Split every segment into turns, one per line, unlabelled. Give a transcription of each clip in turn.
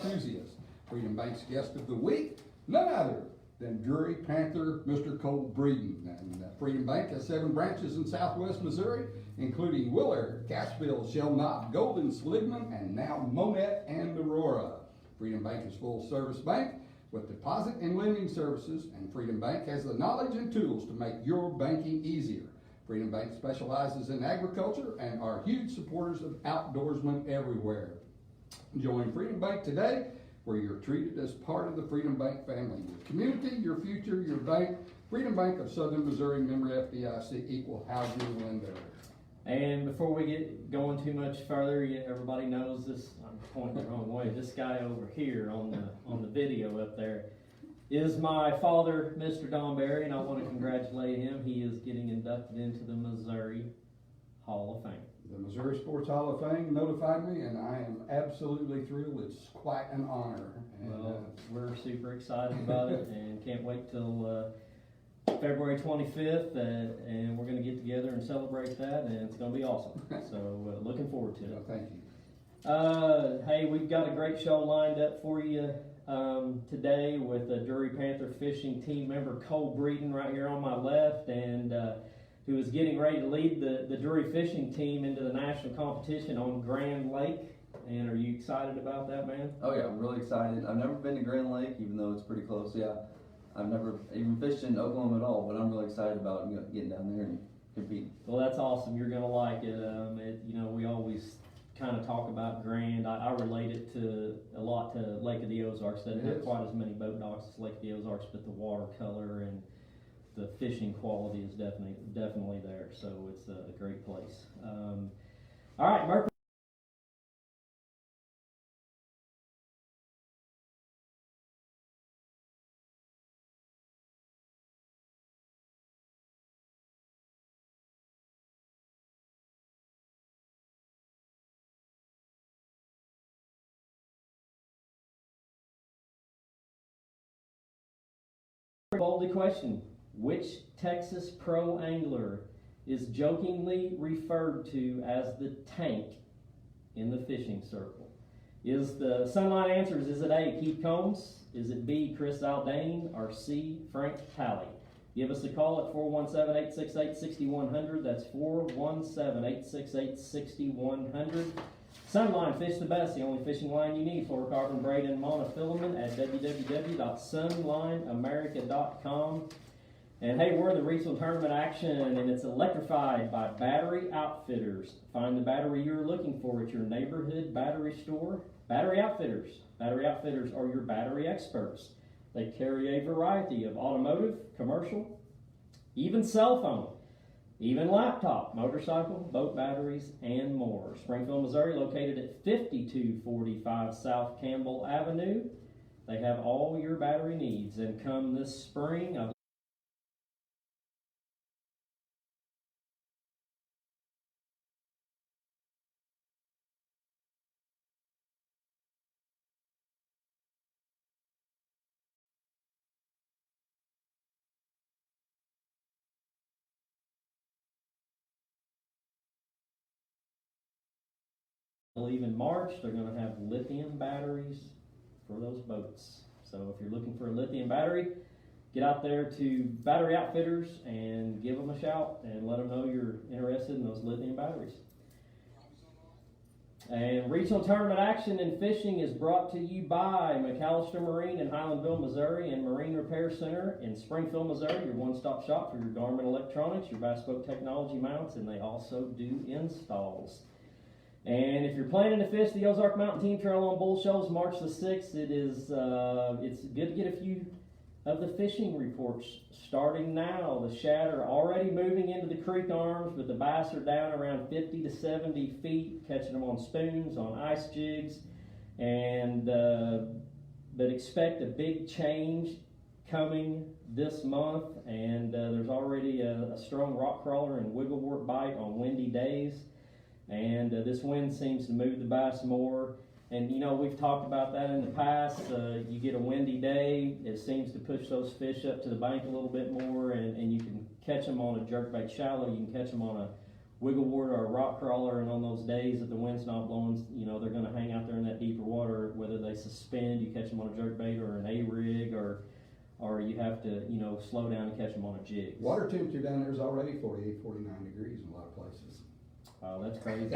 enthusiasts. Freedom Bank's guest of the week, none other than Drury Panther, Mr. Cole Breeden. And Freedom Bank has 7 branches in southwest Missouri, including Willard, Cassville, Shell Knob, Golden, Sligman, and now Monette and Aurora. Freedom Bank is a full-service bank with deposit and lending services, and Freedom Bank has the knowledge and tools to make your banking easier. Freedom Bank specializes in agriculture and are huge supporters of outdoorsmen everywhere. Join Freedom Bank today, where you're treated as part of the Freedom Bank family. Your community, your future, your bank. Freedom Bank of Southern Missouri, member FDIC, equal housing lender.
And before we get going too much further, everybody knows this. I'm pointing the wrong way. This guy over here on the video up there is my father, Mr. Don Berry, and I want to congratulate him. He is getting inducted into the Missouri Hall of Fame.
The Missouri Sports Hall of Fame notified me, and I am absolutely thrilled. It's quite an honor. And,
well, we're super excited about it and can't wait till February 25th, and we're going to get together and celebrate that, and it's going to be awesome. So looking forward to it.
Well, thank you.
Hey, we've got a great show lined up for you today with the Drury Panther fishing team member Cole Breeden right here on my left, and who is getting ready to lead the Drury fishing team into the national competition on Grand Lake. And are you excited about that, man?
Oh yeah, I'm really excited. I've never been to Grand Lake, even though it's pretty close. Yeah, I've never even fished in Oklahoma at all, but I'm really excited about getting down there and competing.
Well, that's awesome. You're gonna like it. We always kind of talk about Grand. I relate it a lot to Lake of the Ozarks. That doesn't have quite as many boat docks as Lake of the Ozarks, but the watercolor and the fishing quality is definitely there. So it's a great place. All right, Murphy. Boldly question: which Texas pro angler is jokingly referred to as the tank in the fishing circle? Is the Sunline answers, is it A, Keith Combs? Is it B, Chris Zaldane? Or C, Frank Talley? Give us a call at 417-868-6100. That's 417-868-6100. Sunline, fish the best, the only fishing line you need. Fluorocarbon, braid, and monofilament at www.sunlineamerica.com. And hey, we're in the regional tournament action, and it's electrified by Battery Outfitters. Find the battery you're looking for at your neighborhood battery store. Battery Outfitters. Battery Outfitters are your battery experts. They carry a variety of automotive, commercial, even cell phone, even laptop, motorcycle, boat batteries, and more. Springfield, Missouri, located at 5245 South Campbell Avenue. They have all your battery needs. And come this spring, I believe in March, they're going to have lithium batteries for those boats. So if you're looking for a lithium battery, get out there to Battery Outfitters and give them a shout and let them know you're interested in those lithium batteries. And regional tournament action in fishing is brought to you by McAllister Marine in Highlandville, Missouri, and Marine Repair Center in Springfield, Missouri, your one-stop shop for your Garmin electronics, your bass boat technology mounts, and they also do installs. And if you're planning to fish the Ozark Mountain Team Trail on Bull Shoals March the 6th, it's good to get a few of the fishing reports starting now. The shad are already moving into the creek arms, but the bass are down around 50 to 70 feet, catching them on spoons, on ice jigs, and but expect a big change coming this month. And there's already a strong rock crawler and wigglewort bite on windy days. And this wind seems to move the bass more. And we've talked about that in the past. You get a windy day, it seems to push those fish up to the bank a little bit more, and you can catch them on a jerkbait shallow, you can catch them on a wigglewort or a rock crawler, and on those days that the wind's not blowing, they're going to hang out there in that deeper water, whether they suspend, you catch them on a jerkbait or an A-rig, or you have to, slow down and catch them on a jig.
Water temperature down there is already 48, 49 degrees in a lot of places.
Oh, that's crazy.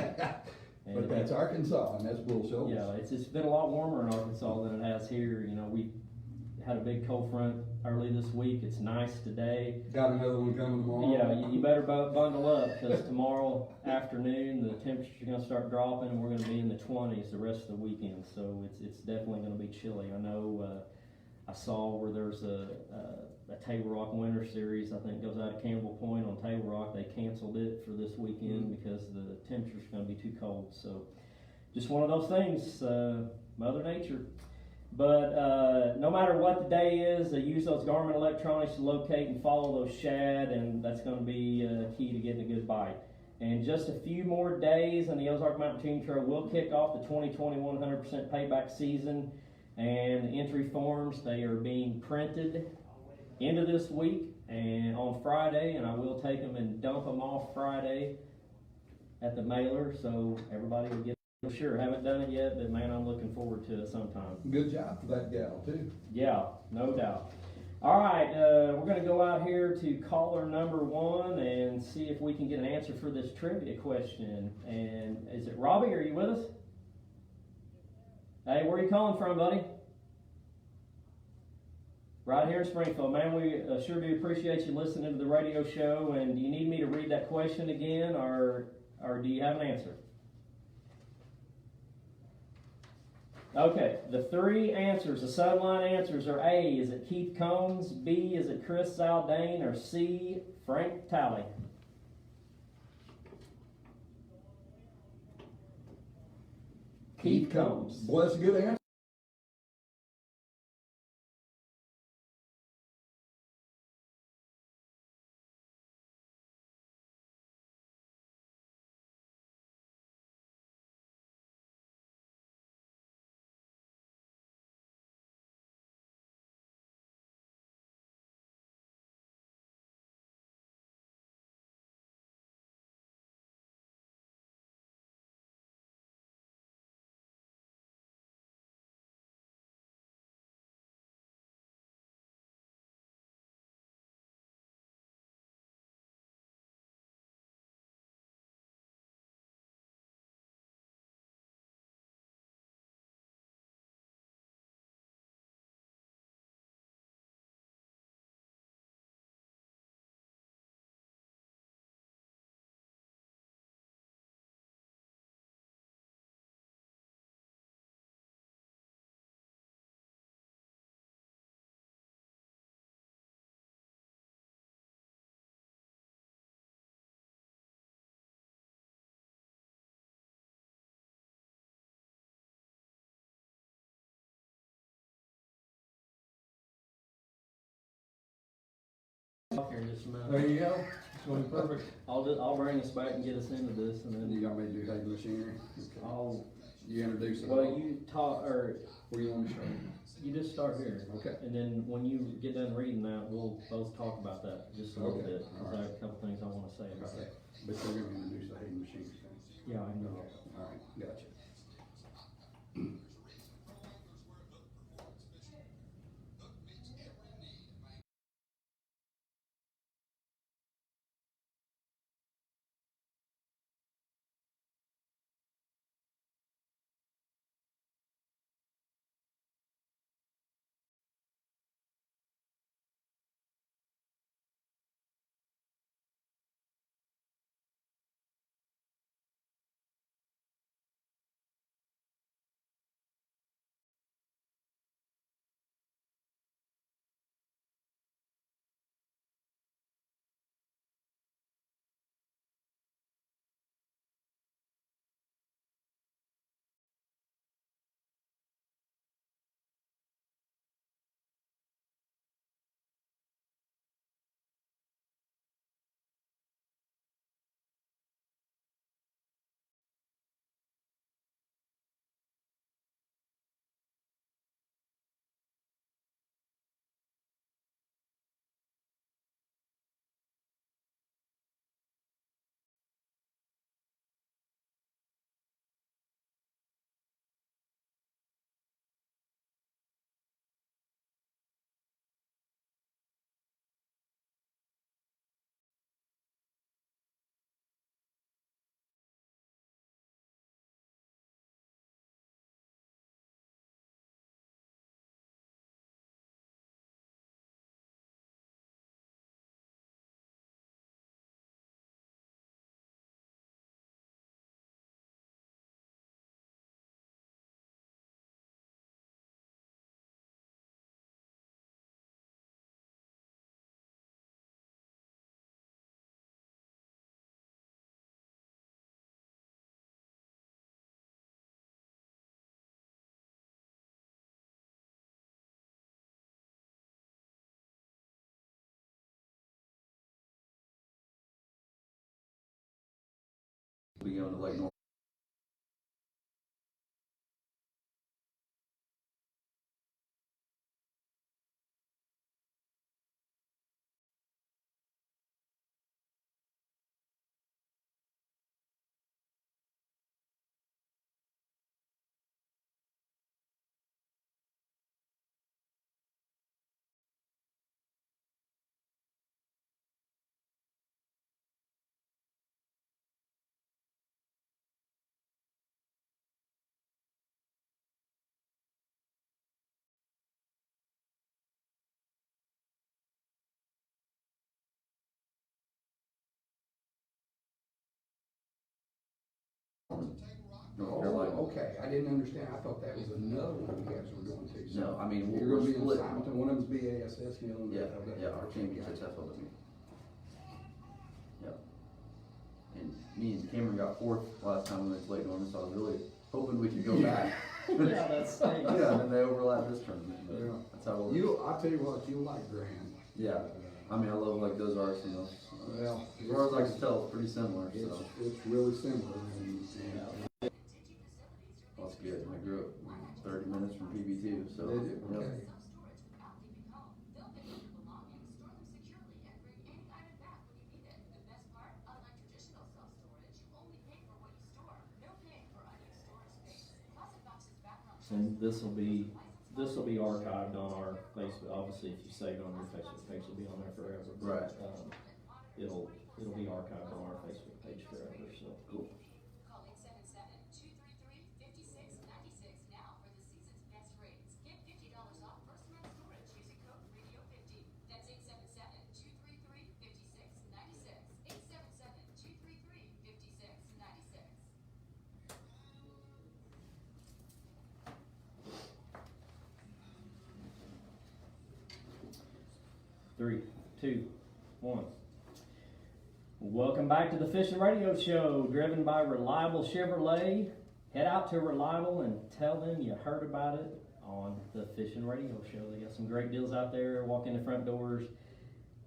But that's Arkansas, and that's Bull Shoals.
Yeah, it's been a lot warmer in Arkansas than it has here. We had a big cold front early this week. It's nice today.
Got another one coming tomorrow.
Yeah, you better bundle up, because tomorrow afternoon the temperature's going to start dropping, and we're going to be in the 20s the rest of the weekend. So it's definitely going to be chilly. I know I saw where there's a Table Rock Winter Series, I think goes out of Campbell Point on Table Rock. They canceled it for this weekend because the temperature's going to be too cold. So just one of those things, Mother Nature. But no matter what the day is, they use those Garmin electronics to locate and follow those shad, and that's going to be key to getting a good bite. And just a few more days, and the Ozark Mountain Team Trail will kick off the 2021 100% payback season. And the entry forms, they are being printed into this week and on Friday, and I will take them and dump them off Friday at the mailer, so everybody will get. Sure, haven't done it yet, but man, I'm looking forward to it sometime.
Good job for that gal too.
Yeah, no doubt. All right, we're going to go out here to caller number 1 and see if we can get an answer for this trivia question. And is it Robbie? Are you with us? Hey, where are you calling from, buddy? Right here in Springfield. Man, we sure do appreciate you listening to the radio show. And do you need me to read that question again, or do you have an answer? Okay, the 3 answers, the subline answers are A, is it Keith Combs, B, is it Chris Zaldane, or C, Frank Talley? Keith Combs.
Boy, that's a good answer.
Here in just a minute.
There you go. It's going to be perfect.
I'll bring us back and get us into this, and then
You got me to do heavy machinery? Okay.
I'll.
You introduce it.
Well, you talk, or
Where you want to show?
you just start here.
Okay.
And then when you get done reading that, we'll both talk about that just a little
Okay,
bit.
all
'Cause I
right.
have a couple things I want to say about
Okay.
it.
But you're going to introduce the heavy machinery thing.
Yeah, I know.
All right, gotcha.
be going to Lake North. North Carolina.
Oh, okay, I didn't understand, I thought that was another one you guys were going to. So
No, I mean,
you're
we're
gonna be in
split.
Simonton, one of them's BASS, the other one's
Yeah,
FLW.
yeah, our championship's FLW. Yep. And me and Cameron got fourth last time we went to Lake Norman, so I was really hoping we could go back.
Yeah, that's nice.
Yeah, and then they overlap this tournament, but
Yeah.
that's how it works.
I'll tell you what, you'll like Grand.
Yeah, I mean, I love like those arts, you know.
Well,
As far as I can tell, it's pretty similar, so.
It's really similar, and
Well, that's good. I grew up 30 minutes from PB2, so.
Did you?
Yep.
Okay.
And this will be archived on our Facebook. Obviously, if you save it on your Facebook page, it'll be on there forever. But,
Right.
It'll be archived on our Facebook page forever. So cool.
Call 877-233-5696 now for the season's best rates. Get $50 off first month storage using code radio50. That's 877-233-5696. 877-233-5696.
Three, two, one. Welcome back to the Fishin' Radio Show, driven by Reliable Chevrolet. Head out to Reliable and tell them you heard about it on the Fishin' Radio Show. They got some great deals out there. Walk in the front doors,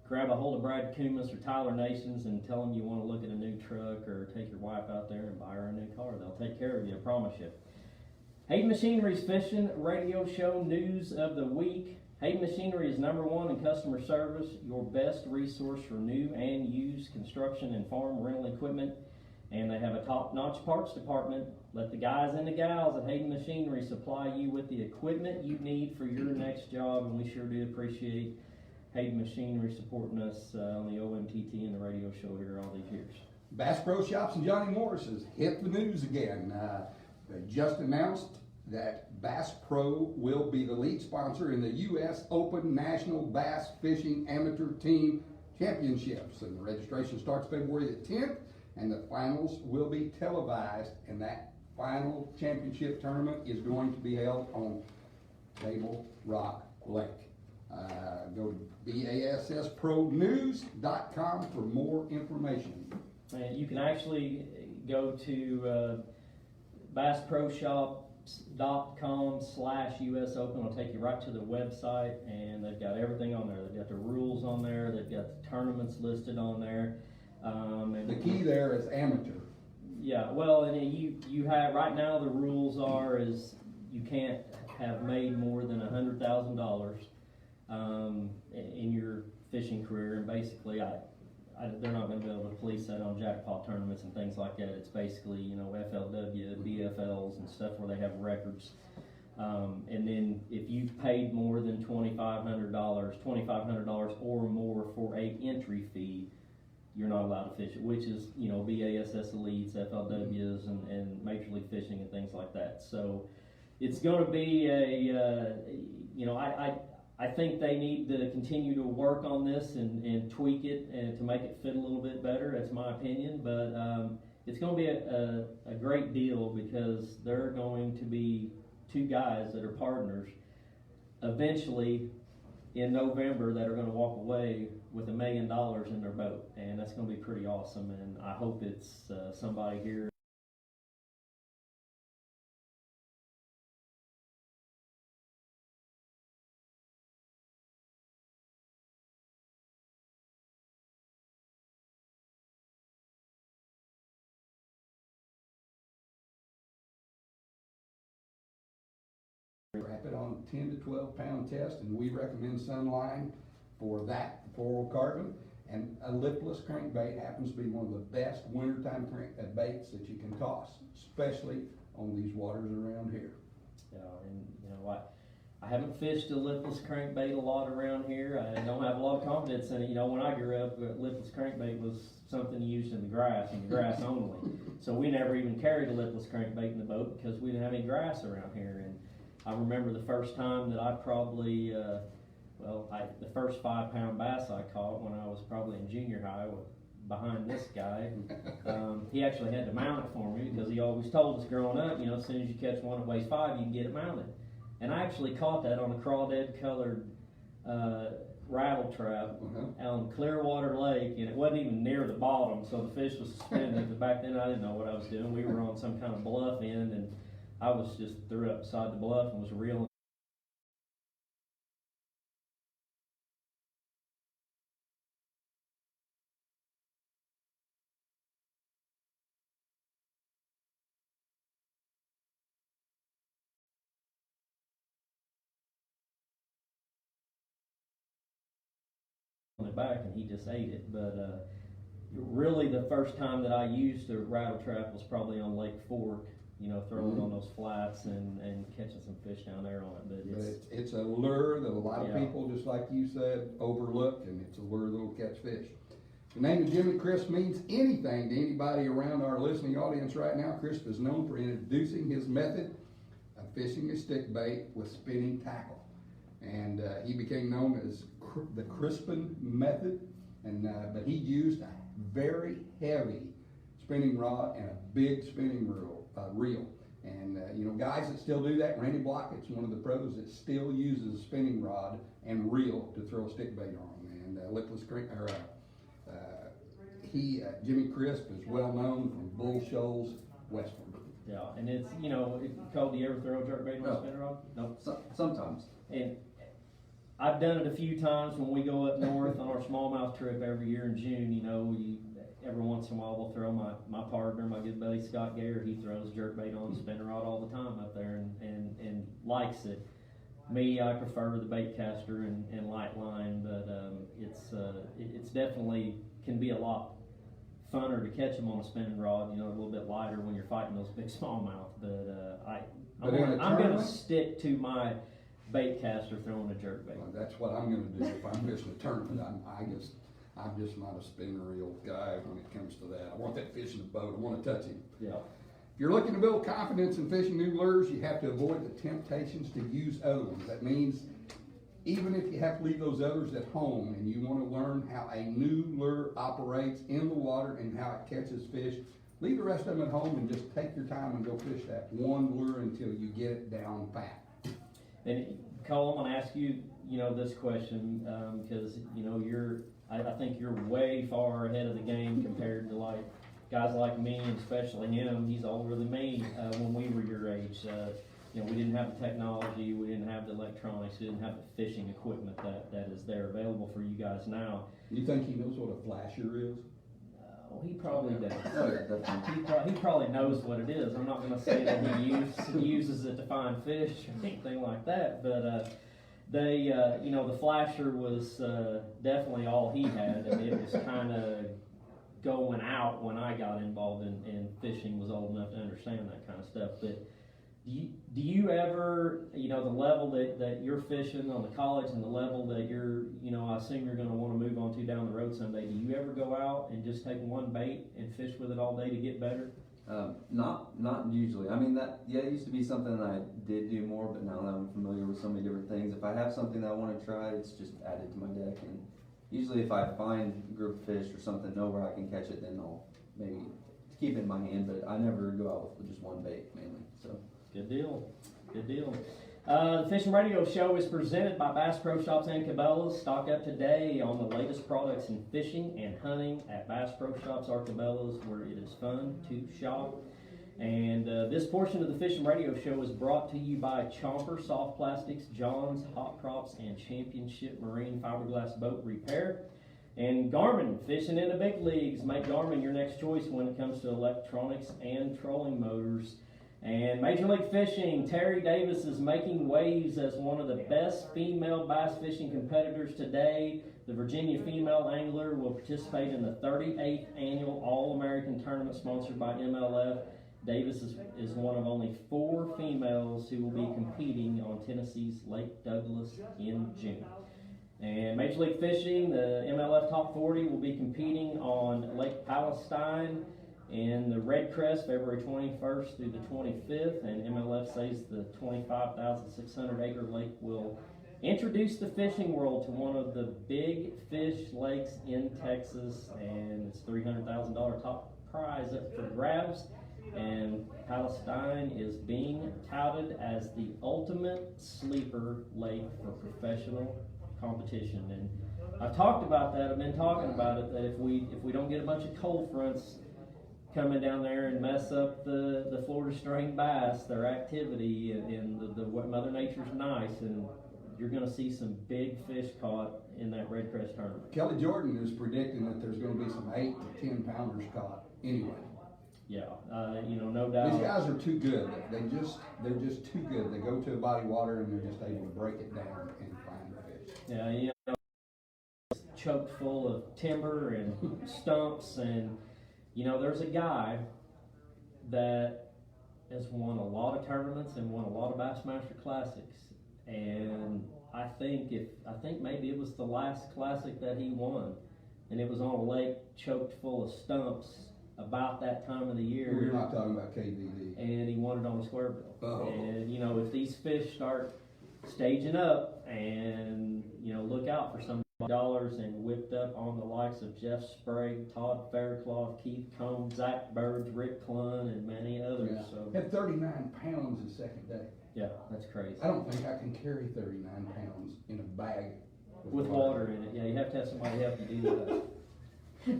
grab a hold of Brad Kumis or Tyler Nations and tell them you want to look at a new truck or take your wife out there and buy her a new car. They'll take care of you, I promise you. Hayden Machinery's Fishin' Radio Show news of the week. Hayden Machinery is #1 in customer service, your best resource for new and used construction and farm rental equipment. And they have a top-notch parts department. Let the guys and the gals at Hayden Machinery supply you with the equipment you need for your next job. And we sure do appreciate Hayden Machinery supporting us on the OMTT and the radio show here all these years.
Bass Pro Shops and Johnny Morris has hit the news again. They just announced that Bass Pro will be the lead sponsor in the U.S. Open National Bass Fishing Amateur Team Championships. And the registration starts February the 10th, and the finals will be televised. And that final championship tournament is going to be held on Table Rock Lake. Go to BASSPronews.com for more information.
And you can actually go to bassproshop.com/US Open. It'll take you right to the website, and they've got everything on there. They've got the rules on there. They've got the tournaments listed on there. And
The key there is amateur.
yeah, well, and you have right now the rules is you can't have made more than $100,000 in your fishing career, and basically they're not going to be able to police that on jackpot tournaments and things like that. It's basically, FLW, BFLs and stuff where they have records. And then if you've paid more than $2,500 or more for a entry fee, you're not allowed to fish it, which is, BASS Elites, FLWs, and Major League Fishing and things like that. So it's going to be I think they need to continue to work on this and tweak it and to make it fit a little bit better. That's my opinion, but it's going to be a great deal because there are going to be two guys that are partners eventually in November that are going to walk away with $1 million in their boat, and that's going to be pretty awesome. And I hope it's somebody here
Wrap it on a 10 to 12 pound test, and we recommend Sunline for that, fluorocarbon. And a lipless crankbait happens to be one of the best wintertime baits that you can toss, especially on these waters around here.
Yeah, and you know what? I haven't fished a lipless crankbait a lot around here. I don't have a lot of confidence in it. You know, when I grew up, lipless crankbait was something used in the grass only. So we never even carried a lipless crankbait in the boat because we didn't have any grass around here. And I remember the first time that I probably, the first 5 pound bass I caught when I was probably in junior high behind this guy. He actually had to mount it for me because he always told us growing up, you know, as soon as you catch one that weighs 5, you can get it mounted. And I actually caught that on a crawdad colored rattle trap on Clearwater Lake, and it wasn't even near the bottom, so the fish was suspended. But back then I didn't know what I was doing. We were on some kind of bluff end, and I was just threw up beside the bluff and was reeling. On it back, and he just ate it. But really the first time that I used a rattle trap was probably on Lake Fork, you know, throwing on those flats and catching some fish down there on it. But
it's a lure that a lot of people, just like you said, overlook, and it's a lure that will catch fish. The name of Jimmy Crisp means anything to anybody around our listening audience right now. Crisp is known for introducing his method of fishing a stick bait with spinning tackle. And he became known as the Crispin method, and but he used a very heavy spinning rod and a big spinning reel. And you know, guys that still do that, Randy Blockett's one of the pros that still uses a spinning rod and reel to throw a stick bait on. And Jimmy Crisp is well known from Bull Shoals westward.
yeah, and it's, you know, Cole, do you ever throw a jerkbait on a spinning rod? No.
Sometimes.
And I've done it a few times when we go up north on our smallmouth trip every year in June. You know, every once in a while we'll throw my partner, my good buddy Scott Gayer. He throws jerkbait on the spinning rod all the time up there and likes it. Me, I prefer the bait caster and light line, but it's definitely can be a lot funner to catch them on a spinning rod. You know, a little bit lighter when you're fighting those big smallmouth. But I'm going to stick to my bait caster throwing a jerkbait.
Well, that's what I'm going to do if I'm fishing a tournament. I'm just not a spinning reel guy when it comes to that. I want that fish in the boat. I want to touch him.
Yeah.
If you're looking to build confidence in fishing new lures, you have to avoid the temptations to use other ones. That means even if you have to leave those others at home and you want to learn how a new lure operates in the water and how it catches fish, leave the rest of them at home and just take your time and go fish that one lure until you get it down pat.
And Cole, I'm going to ask you, you know, this question because you know I think you're way far ahead of the game compared to like guys like me, and especially him. He's older than me. When we were your age, you know, we didn't have the technology, we didn't have the electronics, we didn't have the fishing equipment that is there available for you guys now.
You think he knows what a flasher is?
He probably does.
Oh, yeah, definitely.
He probably knows what it is. I'm not going to say that he uses it to find fish or anything like that, but you know, the flasher was definitely all he had, and it was kind of going out when I got involved in fishing, was old enough to understand that kind of stuff. But do you ever, you know, the level that you're fishing on the college and the level that you're, you know, I assume you're going to want to move on to down the road someday, do you ever go out and just take one bait and fish with it all day to get better?
Not usually. I mean, it used to be something that I did do more, but now that I'm familiar with so many different things, if I have something that I want to try, it's just added to my deck. And usually if I find a group of fish or something, know where I can catch it, then I'll maybe keep it in my hand, but I never go out with just one bait mainly, so.
Good deal. Good deal. The Fishing Radio Show is presented by Bass Pro Shops and Cabela's. Stock up today on the latest products in fishing and hunting at Bass Pro Shops or Cabela's, where it is fun to shop. And this portion of the Fishing Radio Show is brought to you by Chomper Soft Plastics, John's Hot Props, and Championship Marine Fiberglass Boat Repair. And Garmin, fishing in the big leagues. Make Garmin your next choice when it comes to electronics and trolling motors. And Major League Fishing, Terry Davis is making waves as one of the best female bass fishing competitors today. The Virginia female angler will participate in the 38th annual All-American Tournament sponsored by MLF. Davis is one of only 4 females who will be competing on Tennessee's Lake Douglas in June. And Major League Fishing, the MLF Top 40 will be competing on Lake Palestine in the Red Crest, February 21st through the 25th, and MLF says the 25,600 acre lake will introduce the fishing world to one of the big fish lakes in Texas, and it's $300,000 top prize up for grabs. And Palestine is being touted as the ultimate sleeper lake for professional competition. And I've talked about that, I've been talking about it, that if we don't get a bunch of cold fronts coming down there and mess up the Florida string bass, their activity, and what Mother Nature's nice, and you're going to see some big fish caught in that Red Crest tournament.
Kelly Jordan is predicting that there's going to be some 8 to 10 pounders caught anyway.
Yeah, no doubt.
These guys are too good. They're just too good. They go to a body of water and they're just able to break it down and find the fish.
Yeah, it's choked full of timber and stumps, and there's a guy that has won a lot of tournaments and won a lot of Bassmaster Classics, and I think maybe it was the last classic that he won, and it was on a lake choked full of stumps about that time of the year.
We're not talking about KVD.
And he won it on a square bill.
Oh.
And if these fish start staging up, and look out for some dollars, and whipped up on the likes of Jeff Sprague, Todd Faircloth, Keith Combs, Zach Burge, Rick Clunn, and many others.
Yeah.
So
Had 39 pounds the second day.
yeah, that's crazy.
I don't think I can carry 39 pounds in a bag
With water in it. Yeah, you have to have somebody help you do that.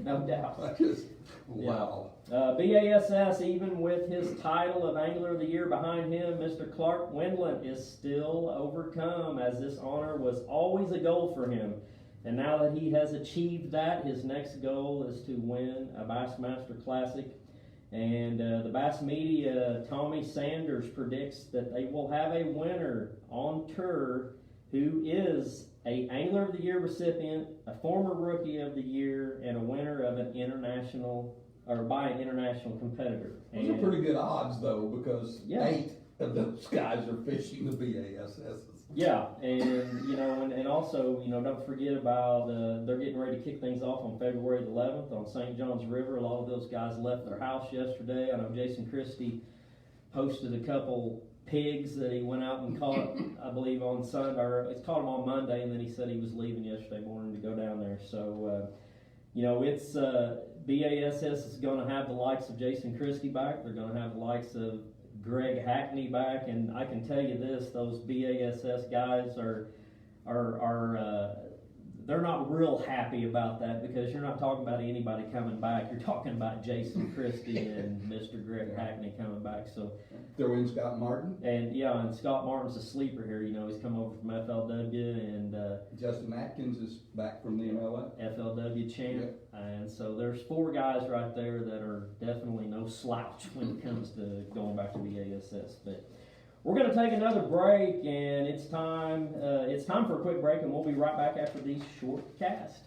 No doubt.
I just, wow.
BASS, even with his title of Angler of the Year behind him, Mr. Clark Wendlandt is still overcome, as this honor was always a goal for him. And now that he has achieved that, his next goal is to win a Bassmaster Classic. And the Bass Media, Tommy Sanders, predicts that they will have a winner on tour who is a Angler of the Year recipient, a former Rookie of the Year, and a winner of an international, or by an international competitor.
Those are pretty good odds, though, because
Yeah.
8 of those guys are fishing the BASS's.
Yeah, and also, don't forget about, they're getting ready to kick things off on February the 11th on St. John's River. A lot of those guys left their house yesterday. I know Jason Christie posted a couple pigs that he went out and caught, I believe on Sunday, or it's caught them on Monday, and then he said he was leaving yesterday morning to go down there. So, it's, BASS is going to have the likes of Jason Christie back. They're going to have the likes of Greg Hackney back, and I can tell you this: those BASS guys are they're not real happy about that, because you're not talking about anybody coming back. You're talking about Jason Christie and Mr. Greg Hackney coming back. So
Throw in Scott Martin.
and Scott Martin's a sleeper here. He's come over from FLW, and
Justin Atkins is back from the MLF.
FLW champ, and so there's 4 guys right there that are definitely no slouch when it comes to going back to BASS. But we're going to take another break, and it's time for a quick break, and we'll be right back after these short casts.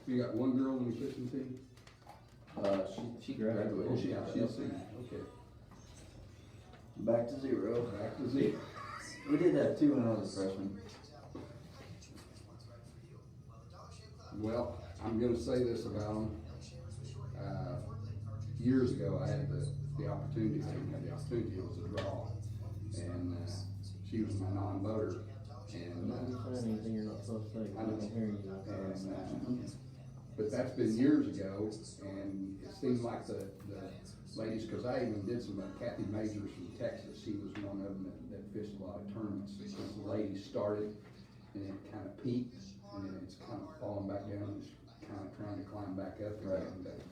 You got one girl in the fishing team?
She graduated.
Oh, she's a senior. Okay.
Back to 0.
Back to 0.
We did that too when I was a freshman.
Well, I'm going to say this about them. Years ago, I had the opportunity. I didn't have the opportunity. It was a draw, and she was my non-voter. And
Anything you're not supposed to say, I don't hear you.
But that's been years ago, and it seems like the ladies, because I even did some Kathy Majors from Texas. She was one of them that fished a lot of tournaments. Since the ladies started, and it kind of peaked, and then it's kind of falling back down, and it's kind of trying to climb back up again. But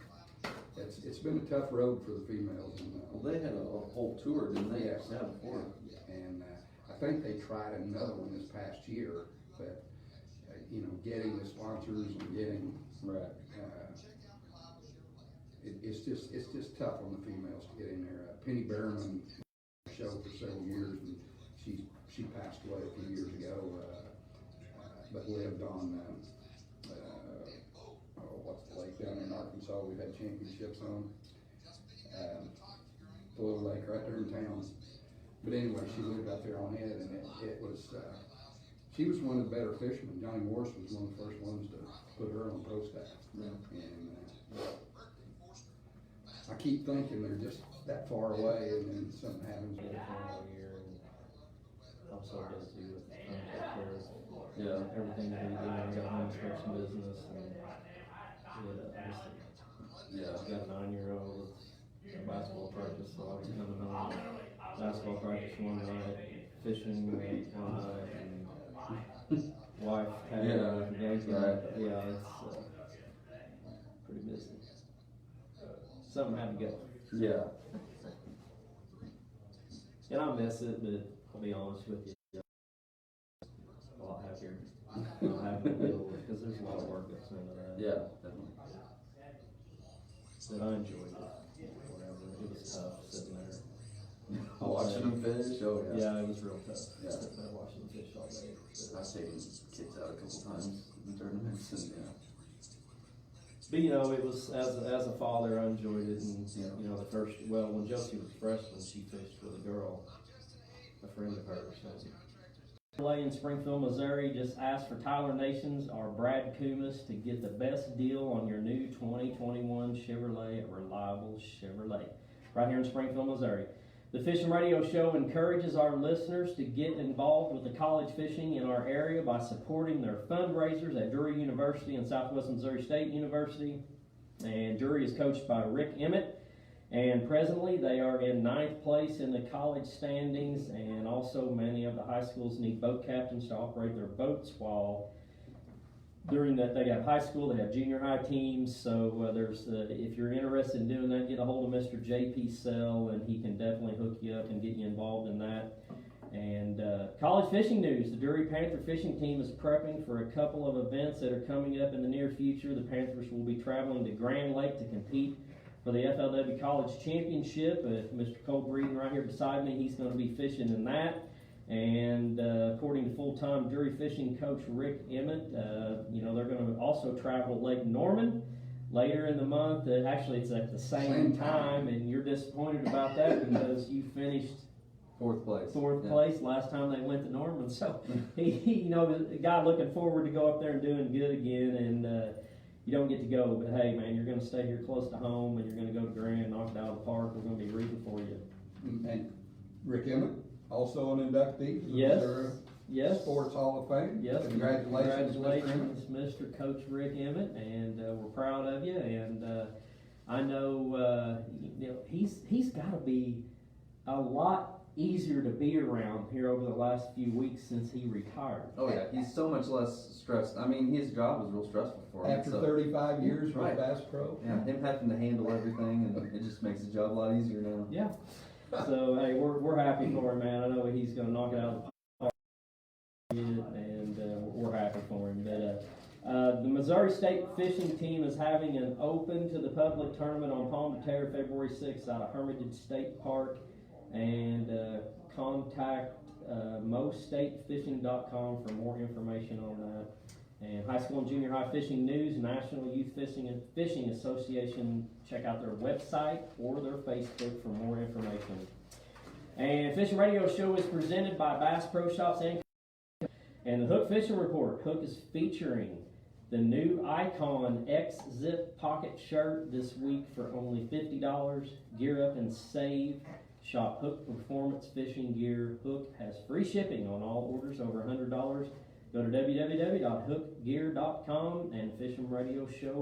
it's been a tough road for the females. And,
Well, they had a whole tour, didn't they?
Yes.
Yeah, before.
And I think they tried another one this past year, but getting the sponsors and getting
Right.
it's just tough on the females to get in there. Penny Behrman show for several years, and she passed away a few years ago, but lived on, what's the lake down in Arkansas we've had championships on? The little lake right there in town. But anyway, she lived out there on it, and it was, she was one of the better fishermen. Johnny Morris was one of the first ones to put her on pro staff.
Yeah.
And I keep thinking they're just that far away, and then something happens.
Get it for another year, and I'm so busy with trying to take care of
Yeah.
everything that we do. I got a home inspection business, and
Yeah.
I've got a 9-year-old at basketball practice, so I was coming home. Basketball practice one night, fishing one night, and wife had Yankee.
Right.
Yeah, it's pretty busy. Something had to go.
Yeah.
And I miss it, but I'll be honest with you, a lot happier. Not having to deal with, because there's a lot of work that's into that.
Yeah, definitely.
But I enjoyed it, whatever. It was tough sitting there.
Watching them fish, oh yeah.
Yeah, it was real tough.
Yeah.
Sitting there watching them fish all day.
I've taken kids out a couple times in tournaments, and yeah.
But you know, it was, as a father, I enjoyed it, and you know, when Josie was a freshman, she fished with a girl, a friend of hers. Chevrolet in Springfield, Missouri just asked for Tyler Nations or Brad Kumis to get the best deal on your new 2021 Chevrolet, a reliable Chevrolet, right here in Springfield, Missouri. The Fishing Radio Show encourages our listeners to get involved with the college fishing in our area by supporting their fundraisers at Drury University and Southwest Missouri State University. And Drury is coached by Rick Emmett. And presently, they are in 9th place in the college standings, and also many of the high schools need boat captains to operate their boats, while during that they have high school, they have junior high teams. So if you're interested in doing that, get a hold of Mr. J.P. Sell, and he can definitely hook you up and get you involved in that. And college fishing news, the Drury Panther fishing team is prepping for a couple of events that are coming up in the near future. The Panthers will be traveling to Grand Lake to compete for the FLW College Championship. Mr. Cole Breeden right here beside me, he's going to be fishing in that. And according to full-time Drury fishing coach Rick Emmett, they're going to also travel to Lake Norman later in the month. Actually, it's at the same time, and you're disappointed about that because you finished
Fourth place.
Place last time they went to Norman. So he the guy looking forward to go up there and doing good again, and you don't get to go, but hey, man, you're going to stay here close to home, and you're going to go to Grand, knock it out of the park. We're going to be rooting for you.
And Rick Emmett, also an inductee to the
Yes.
Missouri
Yes.
Sports Hall of Fame.
Yes.
Congratulations, Mr. Emmett.
Mr. Coach Rick Emmett, and we're proud of you. And I know, he's got to be a lot easier to be around here over the last few weeks since he retired.
Oh yeah, he's so much less stressed. I mean, his job was real stressful for him.
After 35 years with
Right.
Bass Pro.
Yeah, him having to handle everything, and it just makes his job a lot easier now.
Yeah. So hey, we're happy for him, man. I know he's going to knock it out of the park, and we're happy for him. But the Missouri State fishing team is having an open to the public tournament on Palm de Terre February 6th out of Hermitage State Park. And contact mostatefishing.com for more information on that. And high school and junior high fishing news, National Youth Fishing Association, check out their website or their Facebook for more information. And Fishing Radio Show is presented by Bass Pro Shops and the Hook Fishing Report. Hook is featuring the new Icon X Zip Pocket Shirt this week for only $50. Gear up and save. Shop Hook Performance Fishing Gear. Hook has free shipping on all orders over $100. Go to www.hookgear.com. And Fishing Radio Show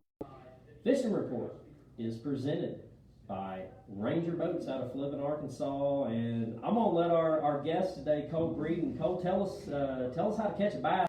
Fishing Report is presented by Ranger Boats out of Flippin, Arkansas. And I'm gonna let our guest today, Cole Breeden. Cole, tell us how to catch a bass.